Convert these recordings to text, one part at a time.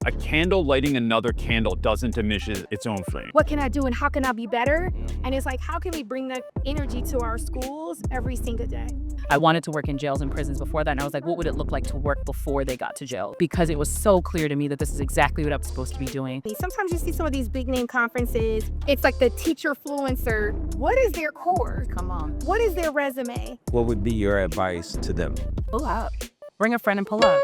A candle lighting another candle doesn't diminish its own flame. What can I do and how can I be better? And it's like, how can we bring that energy to our schools every single day? I wanted to work in jails and prisons before that, and I was like, what would it look like to work before they got to jail? Because it was so clear to me that this is exactly what I was supposed to be doing. Sometimes you see some of these big name conferences, it's like the teacher fluencer. What is their core? Come on. What is their resume? What would be your advice to them? Pull up. Bring a friend and pull up.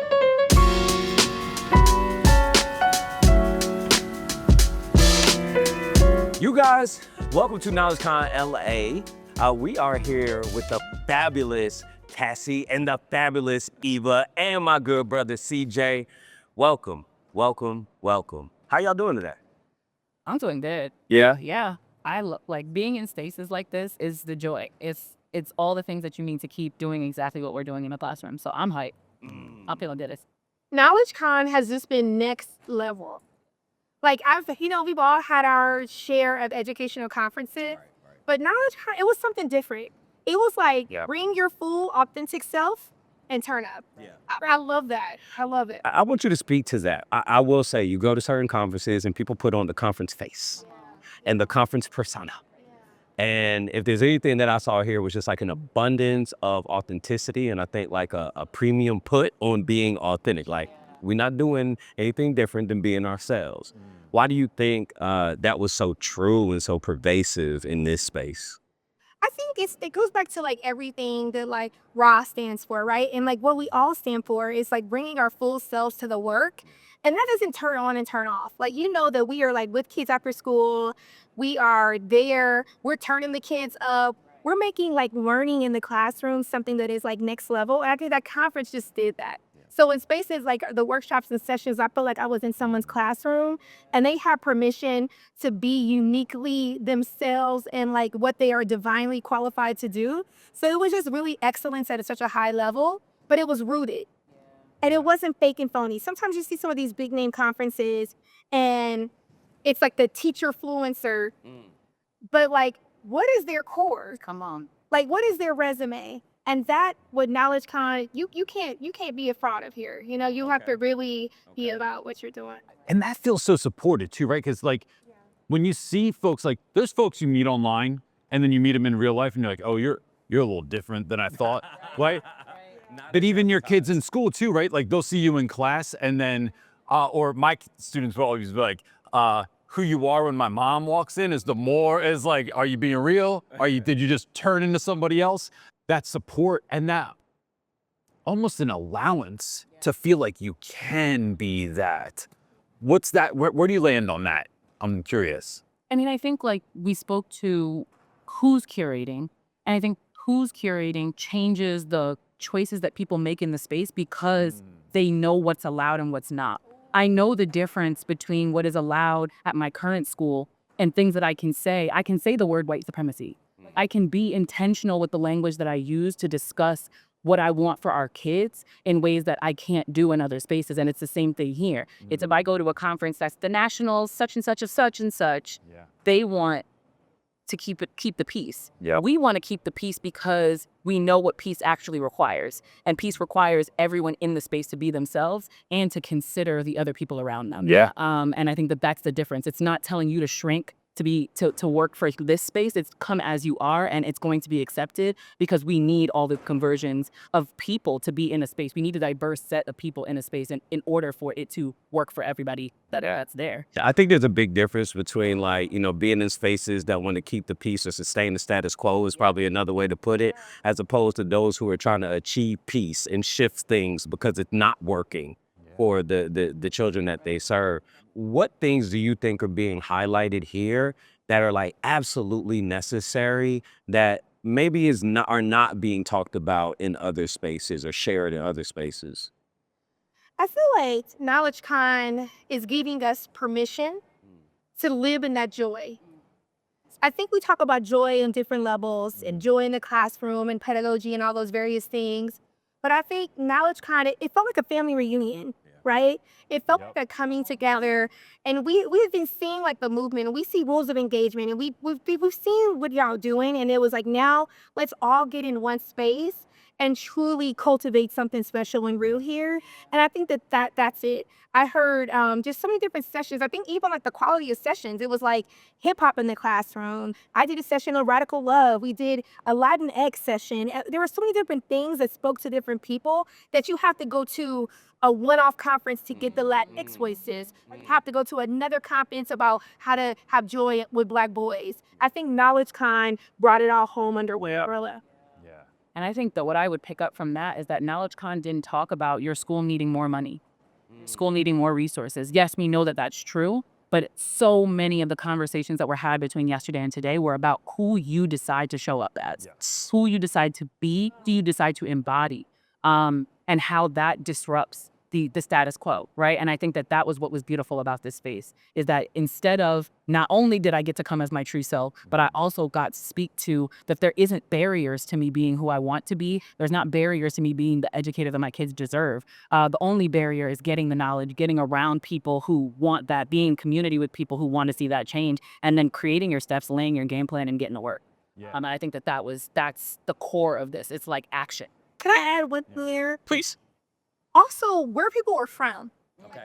You guys, welcome to Knowlej Con LA. We are here with the fabulous Cassie and the fabulous Eva and my good brother CJ. Welcome, welcome, welcome. How y'all doing today? I'm doing good. Yeah? Yeah. Like being in spaces like this is the joy. It's all the things that you need to keep doing exactly what we're doing in the classroom. So I'm hyped. I'm feeling good. Knowlej Con has just been next level. Like we've all had our share of educational conferences, but Knowlej Con, it was something different. It was like, bring your full authentic self and turn up. Yeah. I love that. I love it. I want you to speak to that. I will say, you go to certain conferences and people put on the conference face and the conference persona. And if there's anything that I saw here was just like an abundance of authenticity, and I think like a premium put on being authentic. Like, we're not doing anything different than being ourselves. Why do you think that was so true and so pervasive in this space? I think it goes back to like everything that like RAW stands for, right? And like what we all stand for is like bringing our full selves to the work. And that doesn't turn on and turn off. Like, you know that we are like with kids after school. We are there. We're turning the kids up. We're making like learning in the classroom something that is like next level. Actually, that conference just did that. So in spaces like the workshops and sessions, I feel like I was in someone's classroom and they have permission to be uniquely themselves and like what they are divinely qualified to do. So it was just really excellence at such a high level, but it was rooted. And it wasn't fake and phony. Sometimes you see some of these big name conferences and it's like the teacher fluencer, but like, what is their core? Come on. Like, what is their resume? And that with Knowlej Con, you can't be a fraud of here. You know, you have to really be about what you're doing. And that feels so supported too, right? Because like when you see folks, like there's folks you meet online and then you meet them in real life and you're like, oh, you're a little different than I thought, right? But even your kids in school too, right? Like they'll see you in class and then, or my students will always be like, who you are when my mom walks in is like, are you being real? Did you just turn into somebody else? That support and that almost an allowance to feel like you can be that. What's that? Where do you land on that? I'm curious. I mean, I think like we spoke to who's curating, and I think who's curating changes the choices that people make in the space because they know what's allowed and what's not. I know the difference between what is allowed at my current school and things that I can say. I can say the word white supremacy. I can be intentional with the language that I use to discuss what I want for our kids in ways that I can't do in other spaces. And it's the same thing here. It's if I go to a conference that's the national such and such of such and such, they want to keep the peace. We want to keep the peace because we know what peace actually requires. And peace requires everyone in the space to be themselves and to consider the other people around them. And I think that that's the difference. It's not telling you to shrink to work for this space. It's come as you are, and it's going to be accepted because we need all the conversions of people to be in a space. We need a diverse set of people in a space in order for it to work for everybody that's there. I think there's a big difference between like, being in spaces that want to keep the peace or sustain the status quo is probably another way to put it, as opposed to those who are trying to achieve peace and shift things because it's not working for the children that they serve. What things do you think are being highlighted here that are like absolutely necessary that maybe are not being talked about in other spaces or shared in other spaces? I feel like Knowlej Con is giving us permission to live in that joy. I think we talk about joy on different levels and joy in the classroom and pedagogy and all those various things. But I think Knowlej Con, it felt like a family reunion. Right? It felt like a coming together, and we've been seeing like the movement, and we see rules of engagement, and we've seen what y'all doing, and it was like, now let's all get in one space and truly cultivate something special and real here. And I think that's it. I heard just so many different sessions. I think even like the quality of sessions, it was like hip hop in the classroom. I did a session on radical love. We did a Latinx session. There were so many different things that spoke to different people that you have to go to a one-off conference to get the Latinx voices. You have to go to another conference about how to have joy with Black boys. I think Knowlej Con brought it all home under one umbrella. And I think that what I would pick up from that is that Knowlej Con didn't talk about your school needing more money, school needing more resources. Yes, we know that that's true, but so many of the conversations that were had between yesterday and today were about who you decide to show up as, who you decide to be, who you decide to embody, and how that disrupts the status quo, right? And I think that that was what was beautiful about this space, is that instead of, not only did I get to come as my true self, but I also got to speak to that there isn't barriers to me being who I want to be. There's not barriers to me being the educator that my kids deserve. The only barrier is getting the knowledge, getting around people who want that, being in community with people who want to see that change, and then creating your steps, laying your game plan, and getting to work. And I think that that's the core of this. It's like action. Can I add one thing there? Please. Also, where people are from.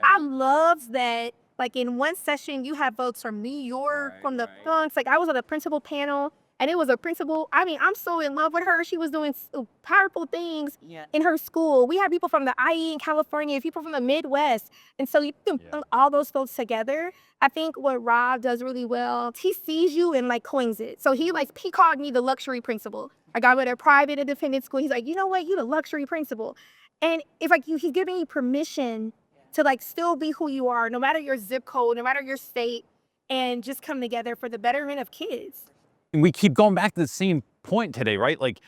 I love that, like in one session, you had folks from New York, from the Bronx. Like I was on a principal panel, and it was a principal. I mean, I'm so in love with her. She was doing so powerful things in her school. We had people from the IE in California, people from the Midwest. And so you can bring all those folks together. I think what Rob does really well, he sees you and like coins it. So he called me the luxury principal. I got with a private independent school. He's like, you know what? You the luxury principal. And it's like he's giving you permission to like still be who you are, no matter your zip code, no matter your state, and just come together for the betterment of kids. And we keep going back to the same point today, right? Like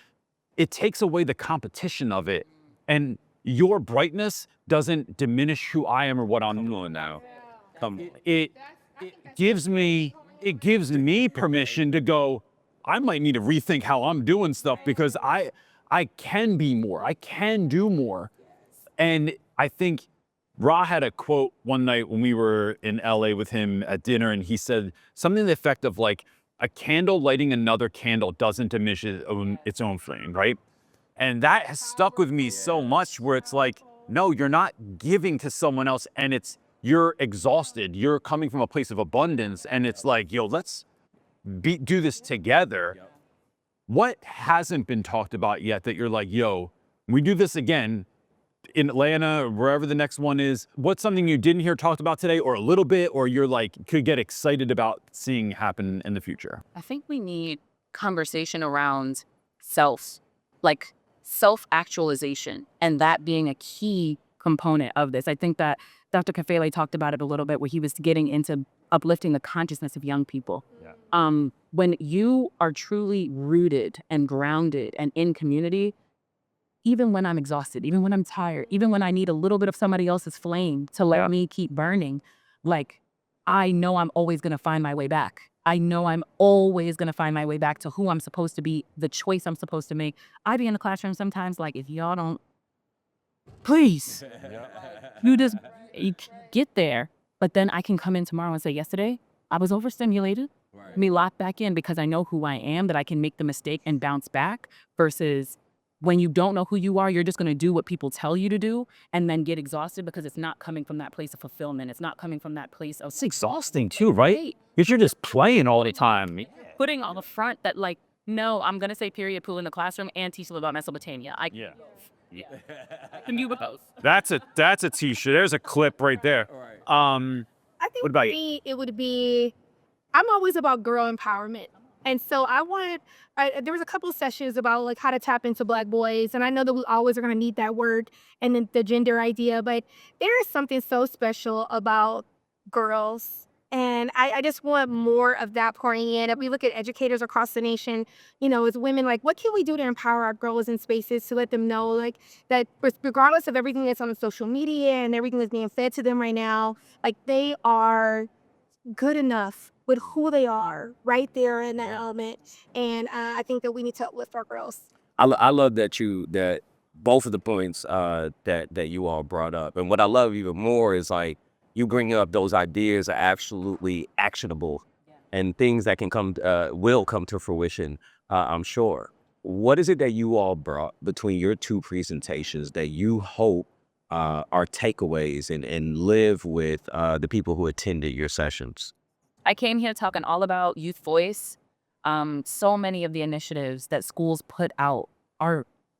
it takes away the competition of it. And your brightness doesn't diminish who I am or what I'm doing now. It gives me permission to go, I might need to rethink how I'm doing stuff because I can be more. I can do more. And I think Ra had a quote one night when we were in LA with him at dinner, and he said something to the effect of like, a candle lighting another candle doesn't diminish its own flame, right? And that has stuck with me so much where it's like, no, you're not giving to someone else and you're exhausted. You're coming from a place of abundance and it's like, yo, let's do this together. What hasn't been talked about yet that you're like, yo, we do this again in Atlanta or wherever the next one is? What's something you didn't hear talked about today or a little bit, or you're like, could get excited about seeing happen in the future? I think we need conversation around like self-actualization, and that being a key component of this. I think that Dr. Kafele talked about it a little bit, where he was getting into uplifting the consciousness of young people. When you are truly rooted and grounded and in community, even when I'm exhausted, even when I'm tired, even when I need a little bit of somebody else's flame to let me keep burning, like, I know I'm always going to find my way back. I know I'm always going to find my way back to who I'm supposed to be, the choice I'm supposed to make. I be in the classroom sometimes like, if y'all don't, please, you get there. But then I can come in tomorrow and say, yesterday, I was overstimulated. Let me lock back in because I know who I am, that I can make the mistake and bounce back, versus when you don't know who you are, you're just going to do what people tell you to do and then get exhausted because it's not coming from that place of fulfillment. It's not coming from that place of... It's exhausting too, right? Because you're just playing all the time. Putting on the front that like, no, I'm going to say period pool in the classroom and teach them about Mesopotamia. I can do both. That's a t-shirt. There's a clip right there. I think what about for me, it would be, I'm always about girl empowerment. And so there was a couple of sessions about like how to tap into Black boys. And I know that we always are going to need that word and then the gender idea, but there is something so special about girls. And I just want more of that pouring in. If we look at educators across the nation, you know, as women, like, what can we do to empower our girls in spaces to let them know, like, that regardless of everything that's on social media and everything that's being fed to them right now, like, they are good enough with who they are right there in that element. And I think that we need to uplift our girls. I love that both of the points that you all brought up. And what I love even more is like, you bring up those ideas are absolutely actionable and things that can will come to fruition, I'm sure. What is it that you all brought between your two presentations that you hope are takeaways and live with the people who attended your sessions? I came here talking all about youth voice. So many of the initiatives that schools put out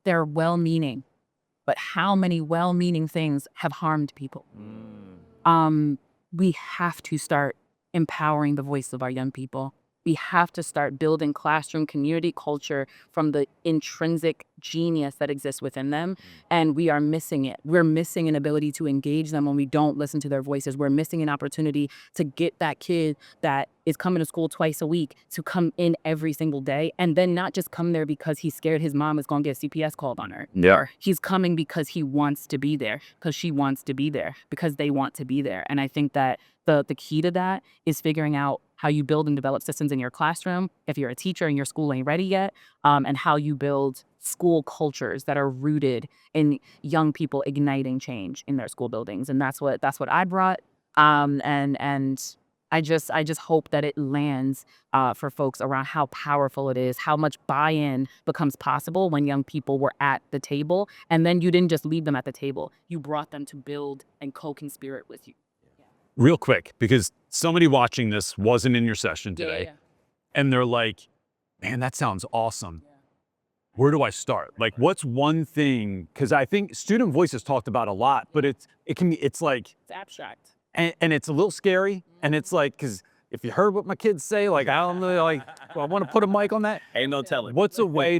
they're well-meaning, but how many well-meaning things have harmed people? We have to start empowering the voice of our young people. We have to start building classroom community culture from the intrinsic genius that exists within them. And we are missing it. We're missing an ability to engage them when we don't listen to their voices. We're missing an opportunity to get that kid that is coming to school twice a week to come in every single day, and then not just come there because he's scared his mom is going to get CPS called on her. Yeah. Or he's coming because he wants to be there, because she wants to be there, because they want to be there. And I think that the key to that is figuring out how you build and develop systems in your classroom if you're a teacher and your school ain't ready yet, and how you build school cultures that are rooted in young people igniting change in their school buildings. And that's what I brought. And I just hope that it lands for folks around how powerful it is, how much buy-in becomes possible when young people were at the table. And then you didn't just leave them at the table. You brought them to build and co-conspirate with you. Real quick, because somebody watching this wasn't in your session today, and they're like, man, that sounds awesome. Where do I start? Like, what's one thing? Because I think student voice is talked about a lot, but it's abstract. And it's a little scary. And it's like, because if you heard what my kids say, like, I don't know, like, I want to put a mic on that. Ain't no telling. What's a way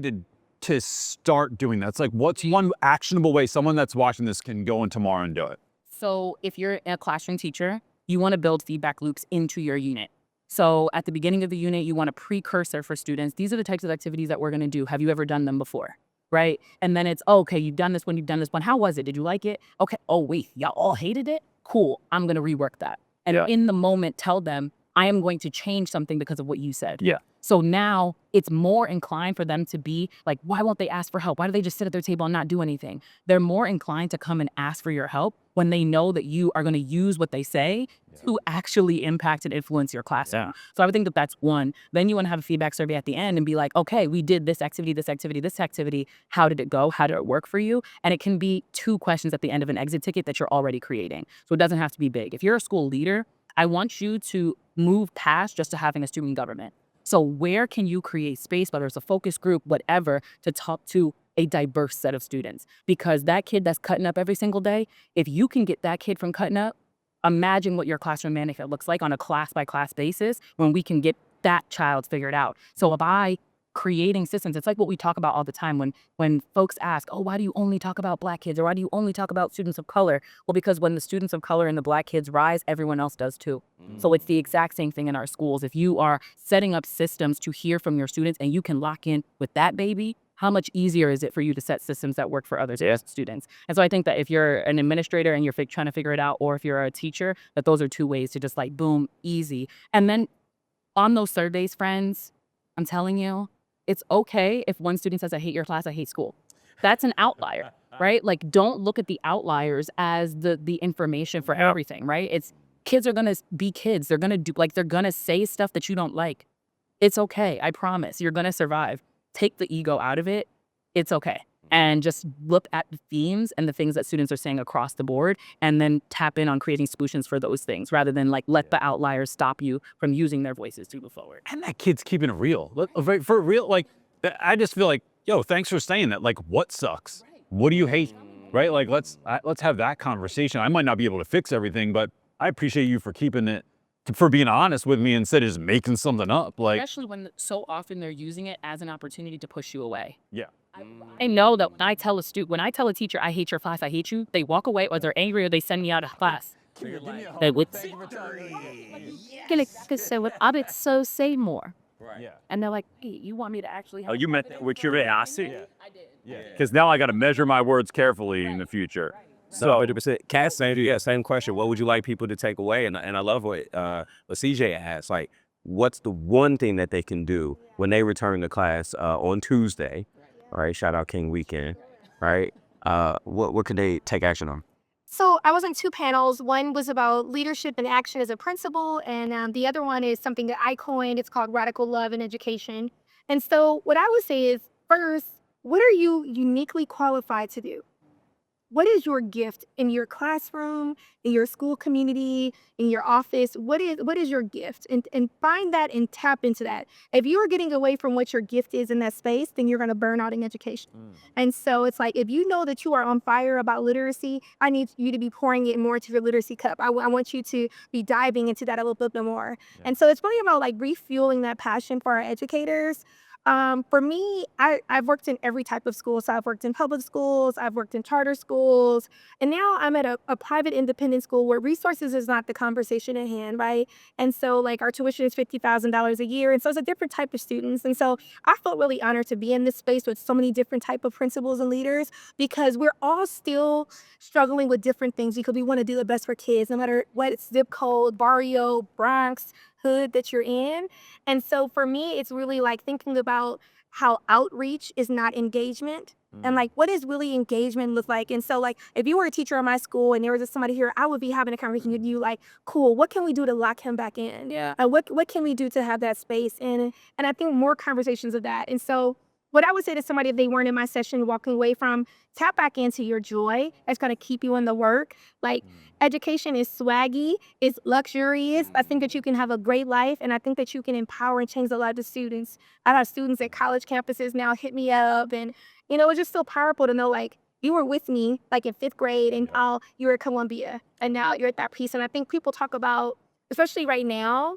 to start doing that? It's like, what's one actionable way someone that's watching this can go in tomorrow and do it? So if you're a classroom teacher, you want to build feedback loops into your unit. So at the beginning of the unit, you want a precursor for students. These are the types of activities that we're going to do. Have you ever done them before? Right? And then it's, okay, you've done this one. How was it? Did you like it? Okay. Oh, wait, y'all all hated it? Cool. I'm going to rework that. And in the moment, tell them, I am going to change something because of what you said. Yeah. So now it's more inclined for them to be like, why won't they ask for help? Why do they just sit at their table and not do anything? They're more inclined to come and ask for your help when they know that you are going to use what they say to actually impact and influence your classroom. Yeah. So I would think that that's one. Then you want to have a feedback survey at the end and be like, okay, we did this activity, this activity, this activity. How did it go? How did it work for you? And it can be 2 questions at the end of an exit ticket that you're already creating. So it doesn't have to be big. If you're a school leader, I want you to move past just to having a student government. So where can you create space, whether it's a focus group, whatever, to talk to a diverse set of students? Because that kid that's cutting up every single day, if you can get that kid from cutting up, imagine what your classroom management looks like on a class-by-class basis when we can get that child figured out. So by creating systems, it's like what we talk about all the time when folks ask, oh, why do you only talk about Black kids, or why do you only talk about students of color? Well, because when the students of color and the Black kids rise, everyone else does too. So it's the exact same thing in our schools. If you are setting up systems to hear from your students and you can lock in with that baby, how much easier is it for you to set systems that work for other students? And so I think that if you're an administrator and you're trying to figure it out, or if you're a teacher, that those are 2 ways to just like, boom, easy. And then on those surveys, friends, I'm telling you, it's okay if one student says, I hate your class, I hate school. That's an outlier, right? Like, don't look at the outliers as the information for everything, right? It's kids are going to be kids. They're going to they're going to say stuff that you don't like. It's okay. I promise. You're going to survive. Take the ego out of it. It's okay. And just look at the themes and the things that students are saying across the board, and then tap in on creating solutions for those things rather than like let the outliers stop you from using their voices to move forward. And that kid's keeping it real. For real, like, I just feel like, yo, thanks for saying that. Like, what sucks? What do you hate? Right? Like, let's have that conversation. I might not be able to fix everything, but I appreciate you for keeping it, for being honest with me instead of just making something up. Like, especially when so often they're using it as an opportunity to push you away. yeah. I know that when I tell a teacher, I hate your class, I hate you, they walk away or they're angry or they send me out of class. They would say, I did so say more. Yeah. And they're like, hey, you want me to actually help? Oh, you meant that with curiosity? I did. Yeah. Because now I got to measure my words carefully in the future. So 100%. Cass, same question. What would you like people to take away? And I love what CJ asked. Like, what's the one thing that they can do when they return to class on Tuesday? All right, shout out King Weekend. Right? What can they take action on? So I was on 2 panels. One was about leadership and action as a principle, and the other one is something that I coined. It's called Radical Love in Education. And so what I would say is, first, what are you uniquely qualified to do? What is your gift in your classroom, in your school community, in your office? What is your gift? And find that and tap into that. If you are getting away from what your gift is in that space, then you're going to burn out in education. And so it's like, if you know that you are on fire about literacy, I need you to be pouring it more into your literacy cup. I want you to be diving into that a little bit more. And so it's really about like refueling that passion for our educators. For me, I've worked in every type of school. So I've worked in public schools, I've worked in charter schools, and now I'm at a private independent school where resources is not the conversation at hand, right? And so like our tuition is $50,000 a year. And so it's a different type of students. And so I felt really honored to be in this space with so many different type of principals and leaders, because we're all still struggling with different things because we want to do the best for kids, no matter what zip code, barrio, Bronx, hood that you're in. And so for me, it's really like thinking about how outreach is not engagement. And like, what does really engagement look like? And so like, if you were a teacher in my school and there was somebody here, I would be having a conversation with you like, cool, what can we do to lock him back in? Yeah. What can we do to have that space? And I think more conversations of that. And so what I would say to somebody, if they weren't in my session walking away from, tap back into your joy. It's going to keep you in the work. Like, education is swaggy, it's luxurious. I think that you can have a great life, and I think that you can empower and change the lives of students. I have students at college campuses now hit me up, and it's just so powerful to know like you were with me like in 5th grade, and now you're at Columbia, and now you're at that piece. And I think people talk about, especially right now,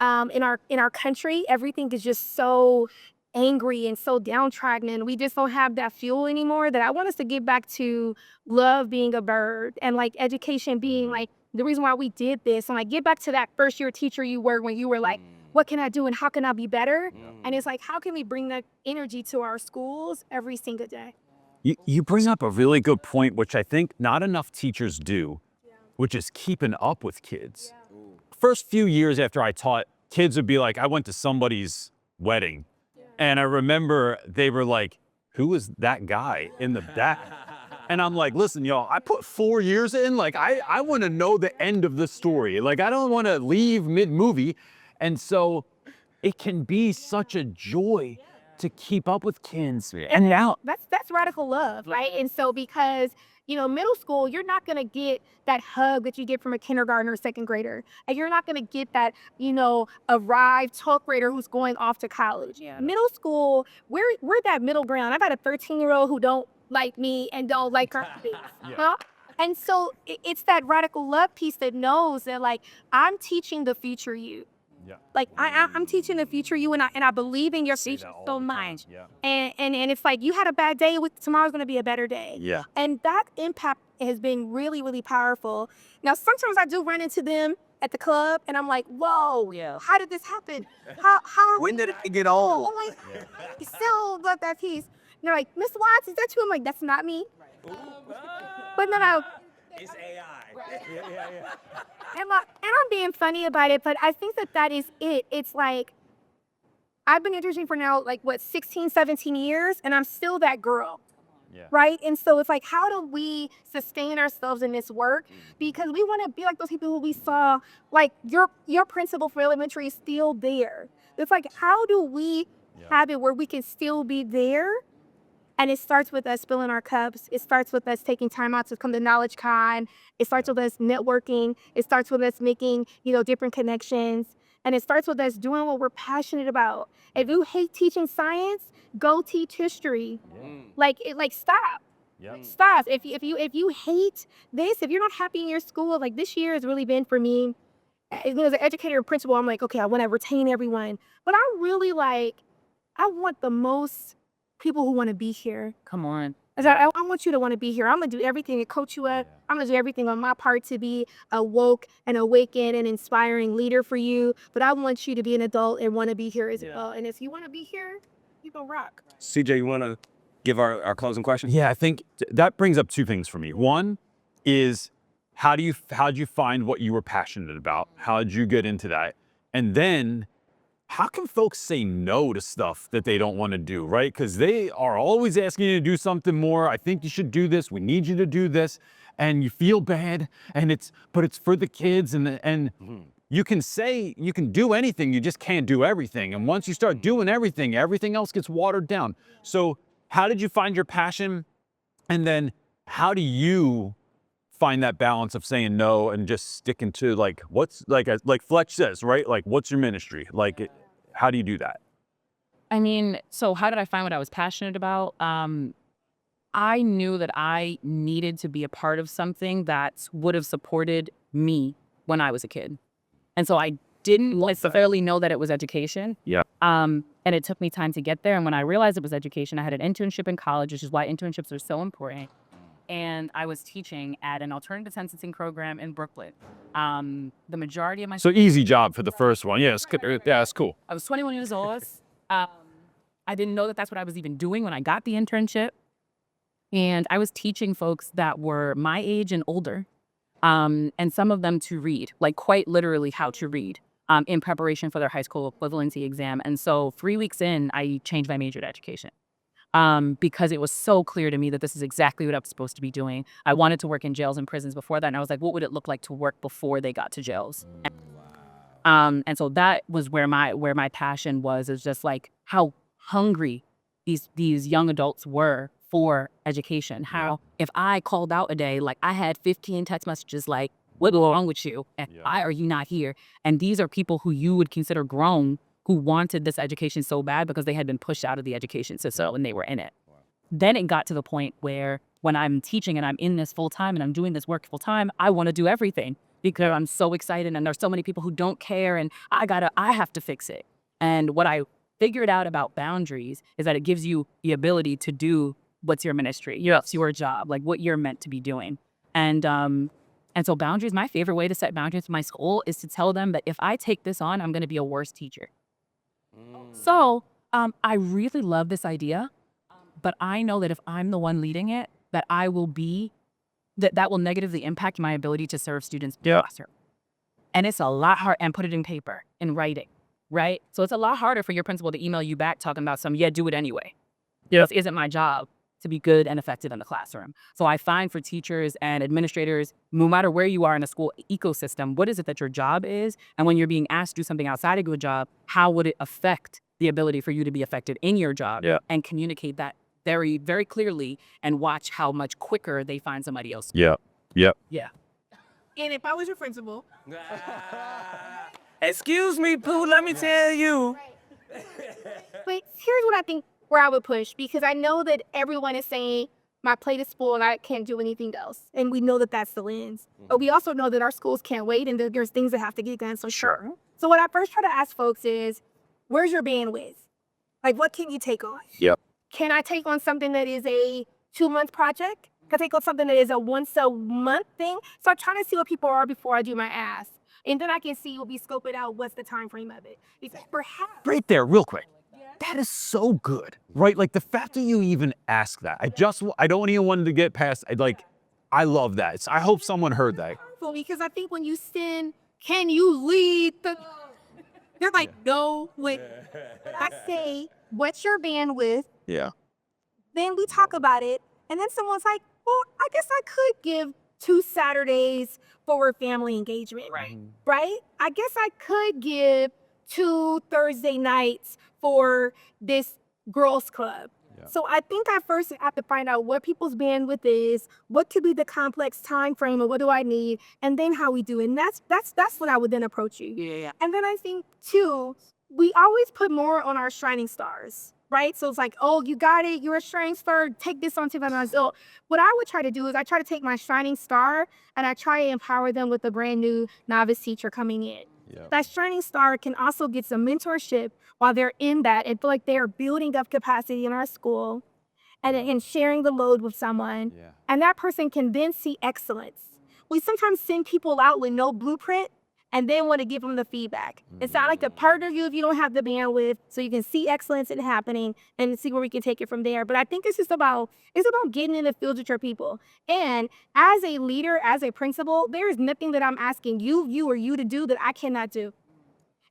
in our country, everything is just so angry and so downtrodden, and we just don't have that fuel anymore, that I want us to get back to love being a bird, and like education being like the reason why we did this, and like get back to that first year teacher you were when you were like, what can I do and how can I be better? And it's like, how can we bring that energy to our schools every single day? You bring up a really good point, which I think not enough teachers do, which is keeping up with kids. First few years after I taught, kids would be like, I went to somebody's wedding. And I remember they were like, who is that guy in the back? And I'm like, listen, y'all, I put 4 years in. Like, I want to know the end of the story. Like, I don't want to leave mid-movie. And so it can be such a joy to keep up with kids. And now That's radical love, right? And so because middle school, you're not going to get that hug that you get from a kindergartner or 2nd grader. And you're not going to get that, arrived 12th grader who's going off to college. Middle school, we're that middle ground. I've got a 13-year-old who don't like me and don't like her face. And so it's that radical love piece that knows that, like, I'm teaching the future you. Like, I'm teaching the future you, and I believe in your future so much. And it's like, you had a bad day, tomorrow's going to be a better day. And that impact has been really, really powerful. Now, sometimes I do run into them at the club, and I'm like, whoa, how did this happen? How When did I get old? Oh, I still love that piece. And they're like, Miss Watts, is that you? I'm like, that's not me. But no. It's AI. And I'm being funny about it, but I think that is it. It's like, I've been interesting for now, like, 16, 17 years, and I'm still that girl. Right? And so it's like, how do we sustain ourselves in this work? Because we want to be like those people who we saw, like your principal for elementary is still there. It's like, how do we have it where we can still be there? And it starts with us filling our cups. It starts with us taking time out to come to Knowlej Con. It starts with us networking. It starts with us making, different connections. And it starts with us doing what we're passionate about. If you hate teaching science, go teach history. Like, stop. Stop. If you hate this, if you're not happy in your school, like, this year has really been for me, as an educator and principal, I'm like, okay, I want to retain everyone. But I really I want the most people who want to be here. Come on. I want you to want to be here. I'm going to do everything to coach you up. I'm going to do everything on my part to be a woke and awakened and inspiring leader for you. But I want you to be an adult and want to be here as well. And if you want to be here, you can rock. CJ, you want to give our closing question? Yeah, I think that brings up 2 things for me. One is, how'd you find what you were passionate about? How did you get into that? And then, how can folks say no to stuff that they don't want to do, right? Because they are always asking you to do something more. I think you should do this. We need you to do this. And you feel bad. But it's for the kids. And you can say you can do anything, you just can't do everything. And once you start doing everything, everything else gets watered down. So how did you find your passion? And then how do you find that balance of saying no and just sticking to like, what's like Fletch says, right? Like, what's your ministry? Like, how do you do that? I mean, so how did I find what I was passionate about? I knew that I needed to be a part of something that would have supported me when I was a kid. And so I didn't necessarily know that it was education. Yeah. And it took me time to get there. And when I realized it was education, I had an internship in college, which is why internships are so important. And I was teaching at an alternative sentencing program in Brooklyn. The majority of my So easy job for the first one. Yeah, it's cool. I was 21 years old. I didn't know that that's what I was even doing when I got the internship. And I was teaching folks that were my age and older, and some of them to read, like quite literally how to read, in preparation for their high school equivalency exam. And so 3 weeks in, I changed my major to education. Because it was so clear to me that this is exactly what I'm supposed to be doing. I wanted to work in jails and prisons before that. And I was like, what would it look like to work before they got to jails? And so that was where my passion was, is just like how hungry these young adults were for education. How if I called out a day, like I had 15 text messages like, what's wrong with you? And why are you not here? And these are people who you would consider grown, who wanted this education so bad because they had been pushed out of the education system when they were in it. Then it got to the point where when I'm teaching and I'm in this full time and I'm doing this work full time, I want to do everything because I'm so excited and there's so many people who don't care and I have to fix it. And what I figured out about boundaries is that it gives you the ability to do what's your ministry, it's your job, like what you're meant to be doing. And so boundaries, my favorite way to set boundaries with my school is to tell them that if I take this on, I'm going to be a worse teacher. So I really love this idea, but I know that if I'm the one leading it, that I will be, that will negatively impact my ability to serve students in the classroom. And it's a lot hard, and put it in paper, in writing, right? So it's a lot harder for your principal to email you back talking about do it anyway. This isn't my job to be good and effective in the classroom. So I find for teachers and administrators, no matter where you are in a school ecosystem, what is it that your job is? And when you're being asked to do something outside of your job, how would it affect the ability for you to be effective in your job? And communicate that very, very clearly and watch how much quicker they find somebody else. Yeah. And if I was your principal, Excuse me, Pooh, let me tell you. but here's what I think where I would push, because I know that everyone is saying my plate is full and I can't do anything else. And we know that that's the lens. But we also know that our schools can't wait and that there's things that have to get done. So sure. So what I first try to ask folks is, where's your bandwidth? Like, what can you take on? Yep. Can I take on something that is a 2-month project? Can I take on something that is a once a month thing? So I'm trying to see what people are before I do my ask. And then I can see, we'll be scoping out what's the time frame of it. Because perhaps Right there, real quick. That is so good, right? Like the fact that you even ask that. I don't even want to get past, I love that. I hope someone heard that. because I think when you send, can you lead the, they're like, no, wait. I say, what's your bandwidth? Yeah. Then we talk about it. And then someone's like, well, I guess I could give 2 Saturdays for family engagement. Right? I guess I could give 2 Thursday nights for this girls club. So I think I first have to find out what people's bandwidth is, what could be the complex time frame, or what do I need, and then how we do it. And that's what I would then approach you. And then I think too, we always put more on our shining stars, right? So it's like, oh, you got it, you're a shining star, take this on to them. So what I would try to do is I try to take my shining star and I try to empower them with a brand new novice teacher coming in. That shining star can also get some mentorship while they're in that and feel like they are building up capacity in our school and sharing the load with someone. And that person can then see excellence. We sometimes send people out with no blueprint and then want to give them the feedback. It's not like to partner you if you don't have the bandwidth, so you can see excellence in happening and see where we can take it from there. But I think it's about getting in the field with your people. And as a leader, as a principal, there is nothing that I'm asking you to do that I cannot do.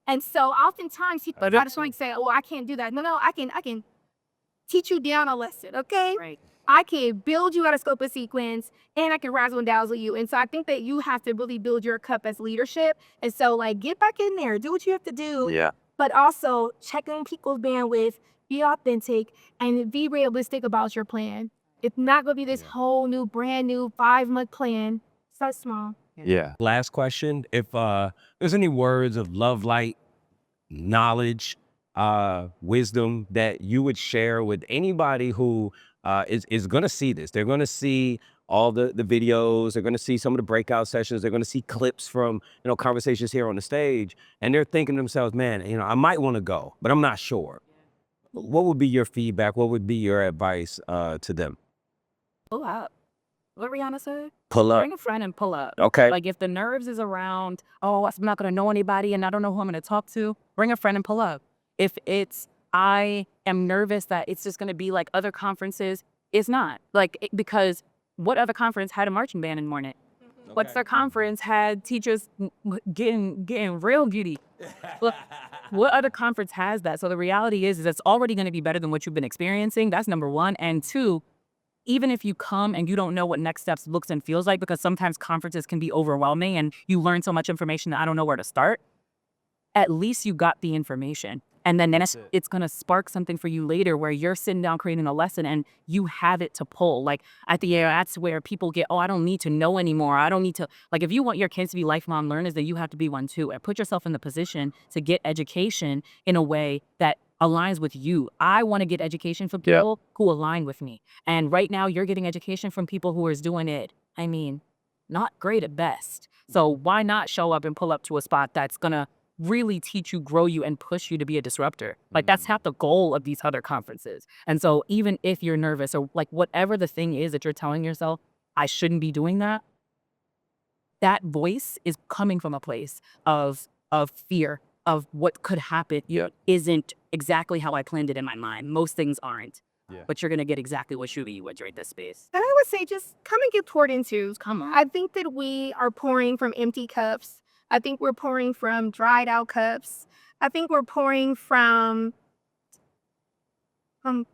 And so oftentimes people I just want to say, oh, I can't do that. No, I can teach you down a lesson, okay? Right. I can build you out a scope of sequence and I can razzle and dazzle you. And so I think that you have to really build your cup as leadership. And so like get back in there, do what you have to do. Yeah. But also check on people's bandwidth, be authentic, and be realistic about your plan. It's not gonna be this whole new, brand new 5-month plan. Start small. Yeah. Last question. If there's any words of love, light, knowledge, wisdom that you would share with anybody who is going to see this. They're going to see all the videos. They're going to see some of the breakout sessions. They're going to see clips from, conversations here on the stage. And they're thinking to themselves, man, I might want to go, but I'm not sure. What would be your feedback? What would be your advice to them? Pull up. What Rihanna said? Pull up. Bring a friend and pull up. Okay. Like if the nerves is around, oh, I'm not going to know anybody and I don't know who I'm going to talk to, bring a friend and pull up. If it's, I am nervous that it's just going to be like other conferences, it's not. Because what other conference had a marching band in the morning? What's their conference had teachers getting real giddy? What other conference has that? So the reality is it's already going to be better than what you've been experiencing. That's number one. And two, even if you come and you don't know what next steps looks and feels like, because sometimes conferences can be overwhelming and you learn so much information that I don't know where to start, at least you got the information. And then it's going to spark something for you later where you're sitting down creating a lesson and you have it to pull. Like at the end, that's where people get, oh, I don't need to know anymore. I don't need to, like if you want your kids to be lifelong learners, then you have to be one too. And put yourself in the position to get education in a way that aligns with you. I want to get education from people who align with me. And right now you're getting education from people who are doing it, I mean, not great at best. So why not show up and pull up to a spot that's going to really teach you, grow you, and push you to be a disruptor? Like that's half the goal of these other conferences. And so even if you're nervous or like whatever the thing is that you're telling yourself, I shouldn't be doing that, that voice is coming from a place of fear of what could happen isn't exactly how I planned it in my mind. Most things aren't. But you're going to get exactly what you would rate this space. And I would say just come and get poured into. Come on. I think that we are pouring from empty cups. I think we're pouring from dried out cups. I think we're pouring from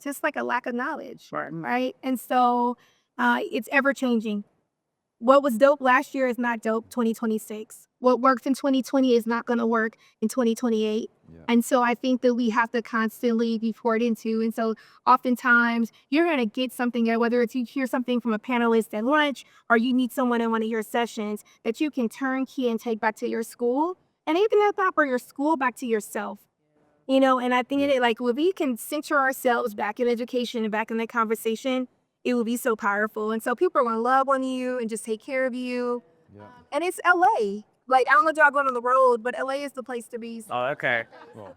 just like a lack of knowledge, right? And so it's ever changing. What was dope last year is not dope 2026. What worked in 2020 is not going to work in 2028. And so I think that we have to constantly be poured into. And so oftentimes you're going to get something, whether it's you hear something from a panelist at lunch or you meet someone in one of your sessions that you can turnkey and take back to your school. And even if not for your school, back to yourself. And I think that like if we can center ourselves back in education and back in that conversation, it will be so powerful. And so people are going to love on you and just take care of you. And it's LA. Like, I don't know if y'all going on the road, but LA is the place to be. Oh, okay.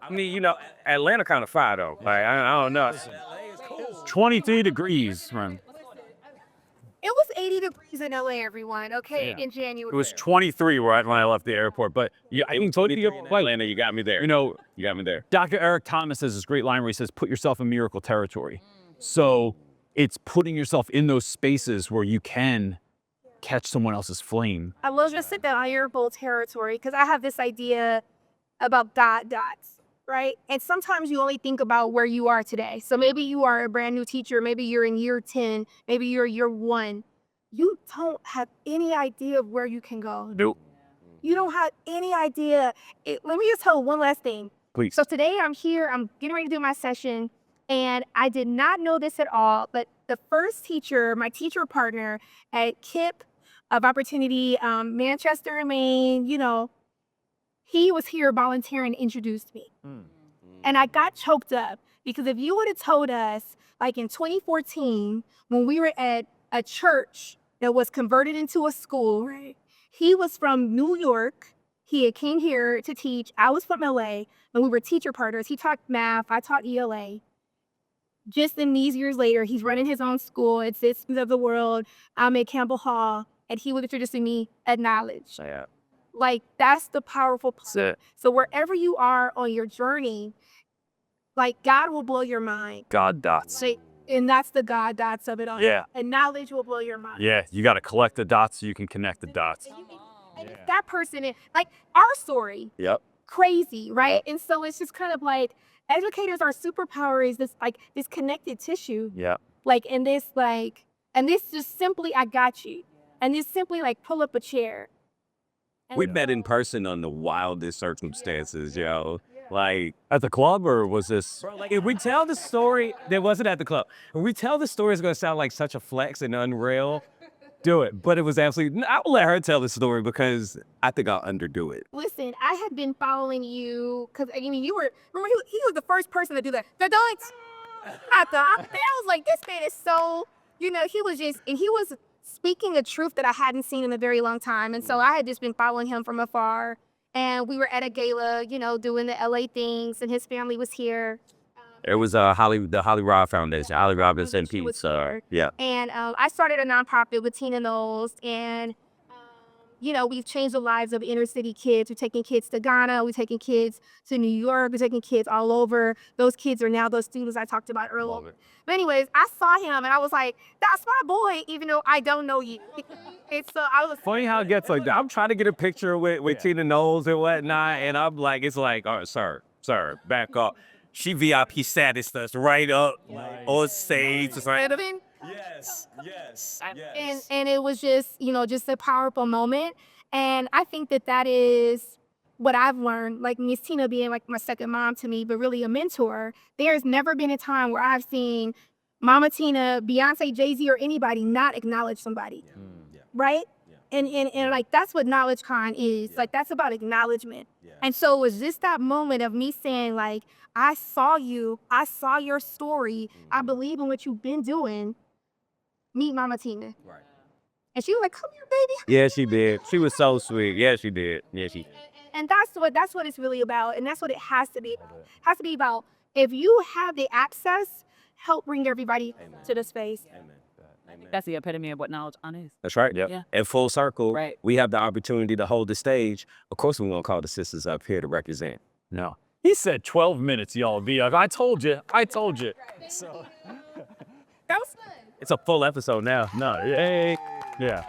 I mean, Atlanta kind of fire though. Like, I don't know. 23 degrees, man. It was 80 degrees in LA, everyone, okay, in January. It was 23 when I left the airport, but I even told you to go to Atlanta, you got me there. You got me there. Dr. Eric Thomas has this great line where he says, put yourself in miracle territory. So it's putting yourself in those spaces where you can catch someone else's flame. I love to sit down in miracle territory because I have this idea about dots, right? And sometimes you only think about where you are today. So maybe you are a brand new teacher, maybe you're in year 10, maybe you're year 1. You don't have any idea of where you can go. Nope. You don't have any idea. Let me just tell one last thing. Please. So today I'm here, I'm getting ready to do my session, and I did not know this at all, but the first teacher, my teacher partner at KIP of Opportunity, Manchester, Maine, he was here volunteering and introduced me. And I got choked up because if you would have told us, like in 2014, when we were at a church that was converted into a school, right? He was from New York. He had came here to teach. I was from LA, and we were teacher partners. He taught math. I taught ELA. Just in these years later, he's running his own school at Citizens of the World. I'm at Campbell Hall, and he was introducing me at Knowlej. Yeah. Like, that's the powerful part. So wherever you are on your journey, like, God will blow your mind. God dots. And that's the God dots of it all. Yeah. And knowledge will blow your mind. Yeah, you got to collect the dots so you can connect the dots. And if that person is, like, our story. Yep. Crazy, right? And so it's just kind of like, educators, our superpower is this connected tissue. Yeah. Like, and this just simply, I got you. And this simply like pull up a chair. And We met in person on the wildest circumstances, yo. Like, At the club, or was this? Bro, like if we tell the story, that wasn't at the club. If we tell the story, it's gonna sound like such a flex and unreal. Do it, but it was absolutely. I will let her tell the story because I think I'll underdo it. listen, I had been following you because I mean you were remember he was the first person to do that. The dunks. I was like, this man is so, he was speaking a truth that I hadn't seen in a very long time. And so I had just been following him from afar. And we were at a gala, doing the LA things, and his family was here. It was the Holly Rob Foundation. Holly Robinson She was Peace. here. Yeah. And I started a nonprofit with Tina Knowles, and we've changed the lives of inner city kids. We're taking kids to Ghana. We're taking kids to New York. We're taking kids all over. Those kids are now those students I talked about earlier. Love it. But anyways, I saw him and I was like, that's my boy, even though I don't know you. And so I was funny how it gets like that. I'm trying to get a picture with Tina Knowles and whatnot, and I'm like, it's like, all right, sir, back up. She VIP status us right up on stage. It's like, yes. and it was just just a powerful moment. And I think that is what I've learned, like Miss Tina being like my second mom to me, but really a mentor. There's never been a time where I've seen Mama Tina, Beyonce, Jay-Z, or anybody not acknowledge somebody, right? And like that's what Knowlej Con is. Like that's about acknowledgement. And so it was just that moment of me saying like, I saw you, I saw your story, I believe in what you've been doing. Meet Mama Tina. Right. And she was like, come here, baby. Yeah, she did. She was so sweet. Yeah, she did. Yeah, she. And that's what it's really about. And that's what it has to be. It has to be about, if you have the access, help bring everybody to the space. That's the epitome of what Knowlej Con is. That's right. Yep. Yeah. And full circle, Right. we have the opportunity to hold the stage. Of course, we're going to call the sisters up here to represent. No. He said 12 minutes, y'all. I told you. So That was good. It's a full episode now. no. Hey. Yeah.